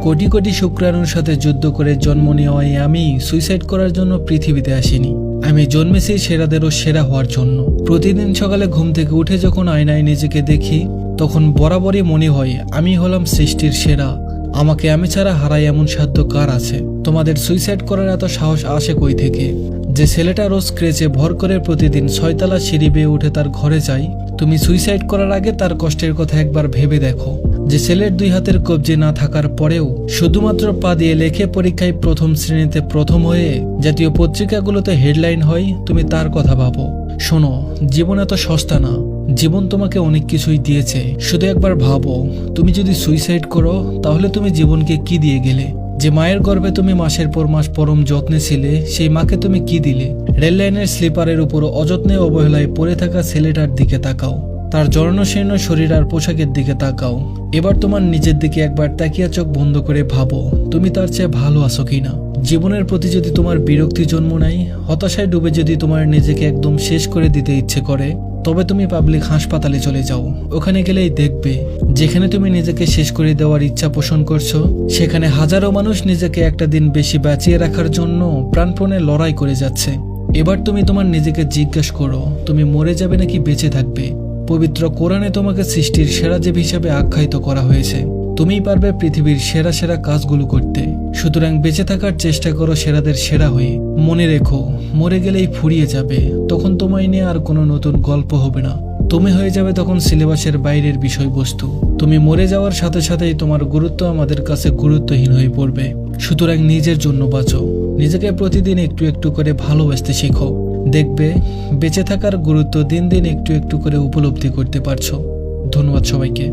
কোটি কোটি শুক্রাণুর সাথে যুদ্ধ করে জন্ম নেওয়াই আমি সুইসাইড করার জন্য পৃথিবীতে আসিনি। আমি জন্মেছি সেরাদেরও সেরা হওয়ার জন্য। প্রতিদিন সকালে ঘুম থেকে উঠে যখন আয়নায় নিজেকে দেখি তখন বরাবরই মনে হয় আমি হলাম সৃষ্টির সেরা। আমাকে আমি ছাড়া হারাই এমন সাধ্য কার আছে? তোমাদের সুইসাইড করার এত সাহস আসে কই থেকে? যে ছেলেটা রোজ ক্রেচে ভর করে প্রতিদিন 6 তলা সিঁড়ি বেয়ে উঠে তার ঘরে যায়, তুমি সুইসাইড করার আগে তার কষ্টের কথা একবার ভেবে দেখো। যে ছেলের 2 হাতের কবজি না থাকার পরেও শুধুমাত্র পা দিয়ে লেখে পরীক্ষায় প্রথম শ্রেণীতে প্রথম হয়ে জাতীয় পত্রিকাগুলোতে হেডলাইন হয়, তুমি তার কথা ভাবো। শোনো, জীবন এত সস্তা না। জীবন তোমাকে অনেক কিছুই দিয়েছে। শুধু একবার ভাবো, তুমি যদি সুইসাইড করো তাহলে তুমি জীবনকে কি দিয়ে গেলে? যে মায়ের গর্ভে তুমি মাসের পর মাস পরম যত্নে ছিলে, সেই মাকে তুমি কি দিলে? রেল লাইনের স্লিপারের উপর অযত্নে অবহেলায় পড়ে থাকা ছেলেটার দিকে তাকাও। তার জর্ণশীর্ণ শরীর আর পোশাকের দিকে তাকাও। এবার তোমার নিজের দিকে একবার তাকিয়ে চোখ বন্ধ করে ভাবো, তুমি তার চেয়ে ভালো আছো কিনা? জীবনের প্রতি যদি তোমার বিরক্তি জন্ম নেয়, হতাশায় ডুবে যদি তোমার নিজেকে একদম শেষ করে দিতে ইচ্ছে করে, তবে তুমি পাবলিক হাসপাতালে চলে যাও। ওখানে গেলেই দেখবে যেখানে তুমি নিজেকে শেষ করে দেওয়ার ইচ্ছা পোষণ করছো, সেখানে হাজারো মানুষ নিজেকে একটা দিন বেশি বাঁচিয়ে রাখার জন্য প্রাণপণে লড়াই করে যাচ্ছে। এবার তুমি তোমার নিজেকে জিজ্ঞাসা করো, তুমি মরে যাবে নাকি বেঁচে থাকবে? পবিত্র কোরআনে তোমাকে সৃষ্টির সেরা জীব হিসেবে আখ্যায়িত করা হয়েছে। তুমিই পারবে পৃথিবীর সেরা সেরা কাজগুলো করতে। সুতরাং বেঁচে থাকার চেষ্টা করো সেরাদের সেরা হয়ে। মনে রেখো, মরে গেলেই ফুরিয়ে যাবে, তখন তোমায় নিয়ে আর কোনো নতুন গল্প হবে না। তুমি হয়ে যাবে তখন সিলেবাসের বাইরের বিষয়বস্তু। তুমি মরে যাওয়ার সাথে সাথেই তোমার গুরুত্ব আমাদের কাছে গুরুত্বহীন হয়ে পড়বে। সুতরাং নিজের জন্য বাঁচো, নিজেকে প্রতিদিন একটু একটু করে ভালোবাসতে শিখো। দেখবে বেঁচে থাকার গুরুত্ব দিন দিন একটু একটু করে উপলব্ধি করতে পারছো। ধন্যবাদ সবাইকে।